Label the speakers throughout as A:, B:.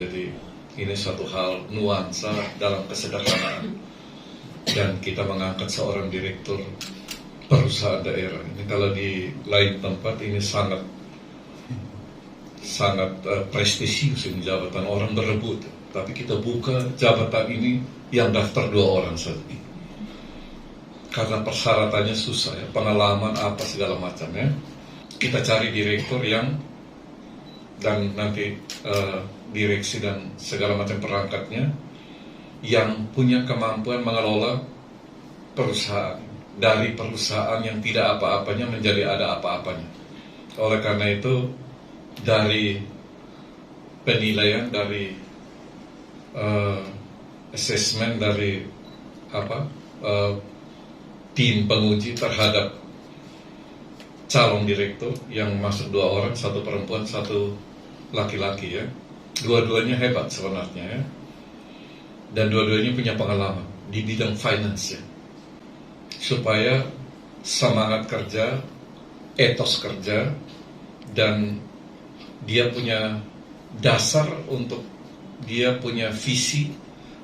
A: Jadi ini suatu hal nuansa dalam kesederhanaan, dan kita mengangkat seorang direktur perusahaan daerah. Ini kalau di lain tempat ini sangat prestisius, ini jabatan orang berebut. Tapi kita buka jabatan ini yang daftar 2 orang saja. Karena persyaratannya susah ya, pengalaman apa segala macam ya. Kita cari direktur yang dan nanti direksi dan segala macam perangkatnya yang punya kemampuan mengelola perusahaan, dari perusahaan yang tidak apa-apanya menjadi ada apa-apanya. Oleh karena itu dari penilaian, dari assessment, dari tim penguji terhadap calon direktur yang masuk 2 orang, 1 perempuan, 1 laki-laki ya. Dua-duanya hebat sebenarnya ya. Dan dua-duanya punya pengalaman di bidang finance ya. Supaya semangat kerja, etos kerja, dan dia punya dasar untuk dia punya visi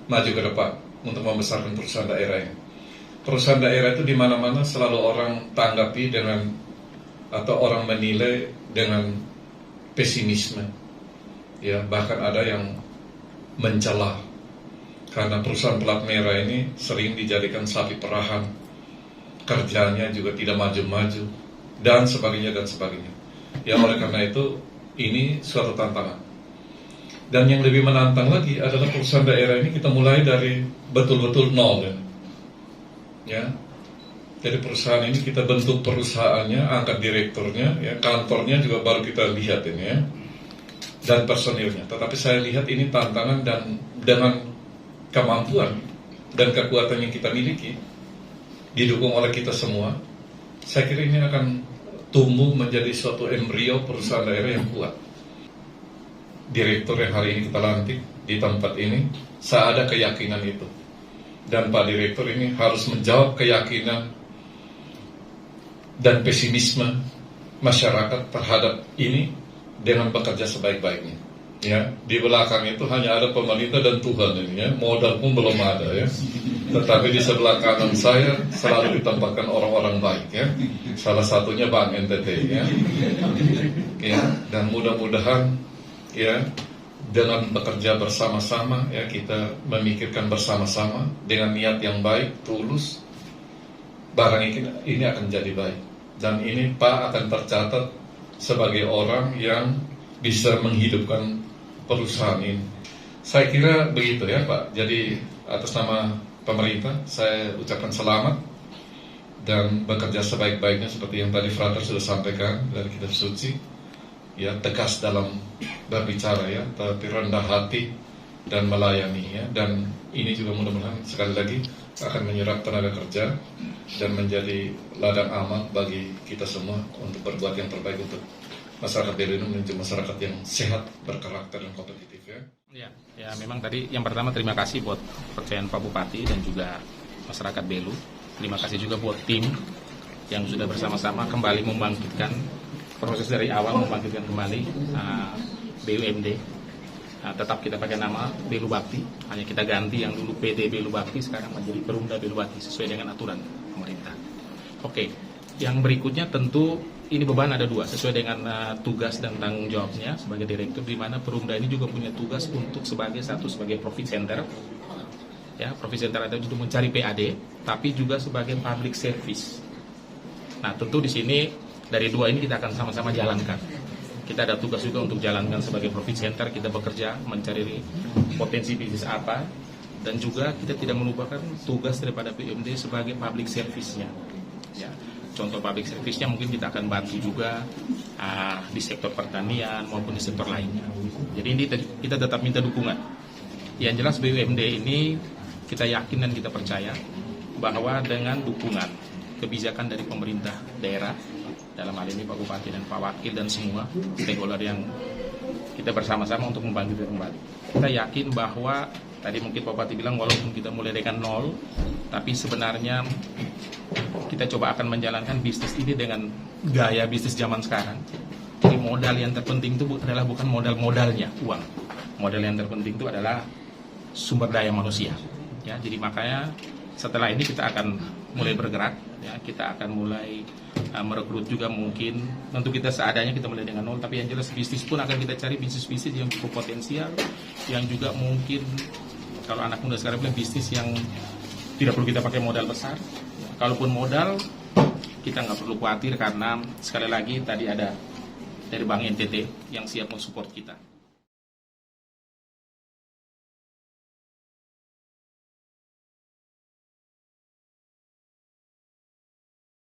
A: maju ke depan untuk membesarkan perusahaan daerah ini. Perusahaan daerah itu di mana-mana selalu orang tanggapi dengan, atau orang menilai dengan pesimisme. Ya, bahkan ada yang mencela karena perusahaan pelat merah ini sering dijadikan sapi perahan, kerjanya juga tidak maju-maju, dan sebagainya dan sebagainya. Ya, oleh karena itu ini suatu tantangan. Dan yang lebih menantang lagi adalah perusahaan daerah ini kita mulai dari betul-betul nol ya. Jadi perusahaan ini kita bentuk perusahaannya, angkat direkturnya, ya, kantornya juga baru kita lihat ini ya, dan personilnya. Tetapi saya lihat ini tantangan, dan dengan kemampuan dan kekuatan yang kita miliki, didukung oleh kita semua, saya kira ini akan tumbuh menjadi suatu embrio perusahaan daerah yang kuat. Direktur yang hari ini kita lantik di tempat ini, saya ada keyakinan itu. Dan Pak Direktur ini harus menjawab keyakinan dan pesimisme masyarakat terhadap ini dengan bekerja sebaik-baiknya. Ya, di belakang itu hanya ada pemerintah dan Tuhan ini ya, modal pun belum ada ya. Tetapi di sebelah kanan saya selalu ditempatkan orang-orang baik ya. Salah satunya Bang NTT ya. Ya, dan mudah-mudahan ya, dengan bekerja bersama-sama ya, kita memikirkan bersama-sama dengan niat yang baik, tulus, barang ini akan jadi baik. Dan ini Pak akan tercatat sebagai orang yang bisa menghidupkan perusahaan ini. Saya kira begitu ya Pak. Jadi atas nama pemerintah saya ucapkan selamat dan bekerja sebaik-baiknya seperti yang tadi Frater sudah sampaikan dari kitab suci. Ya, tegas dalam berbicara ya, tapi rendah hati dan melayani ya. Dan ini juga mudah-mudahan sekali lagi akan menyerap tenaga kerja dan menjadi ladang amal bagi kita semua untuk berbuat yang terbaik untuk masyarakat Belu ini menjadi masyarakat yang sehat, berkarakter dan kompetitif ya.
B: Ya, memang tadi yang pertama terima kasih buat kepercayaan Pak Bupati dan juga masyarakat Belu. Terima kasih juga buat tim yang sudah bersama-sama kembali membangkitkan proses dari awal, membangkitkan kembali BUMD. Tetap kita pakai nama Belu Bakti, hanya kita ganti yang dulu PT Belu Bakti sekarang menjadi Perumda Belu Bakti sesuai dengan aturan pemerintah. Oke, yang berikutnya tentu ini beban ada 2 sesuai dengan tugas dan tanggung jawabnya sebagai direktur, di mana Perumda ini juga punya tugas untuk sebagai profit center. Ya, profit center ada untuk mencari PAD, tapi juga sebagai public service. Nah, tentu di sini dari 2 ini kita akan sama-sama jalankan. Kita ada tugas juga untuk jalankan sebagai profit center, kita bekerja mencari potensi bisnis apa, dan juga kita tidak melupakan tugas daripada BUMD sebagai public service-nya. Ya, contoh public service-nya mungkin kita akan bantu juga di sektor pertanian maupun di sektor lainnya. Jadi ini kita tetap minta dukungan. Yang jelas BUMD ini kita yakin dan kita percaya bahwa dengan dukungan kebijakan dari pemerintah daerah, dalam hal ini Pak Bupati dan Pak Wakil dan semua stakeholder yang kita bersama-sama untuk membangkitkan kembali. Kita yakin bahwa tadi mungkin Pak Bupati bilang walaupun kita mulai dengan 0, tapi sebenarnya kita coba akan menjalankan bisnis ini dengan gaya bisnis zaman sekarang. Jadi modal yang terpenting itu adalah bukan modalnya uang, modal yang terpenting itu adalah sumber daya manusia. Ya, jadi makanya setelah ini kita akan mulai bergerak, ya, kita akan mulai merekrut juga mungkin. Tentu kita seadanya, kita mulai dengan nol, tapi yang jelas bisnis pun akan kita cari bisnis-bisnis yang cukup potensial, yang juga mungkin kalau anak muda sekarang bilang bisnis yang tidak perlu kita pakai modal besar. Ya, kalaupun modal, kita nggak perlu khawatir karena sekali lagi tadi ada dari Bank NTT yang siap mensupport kita.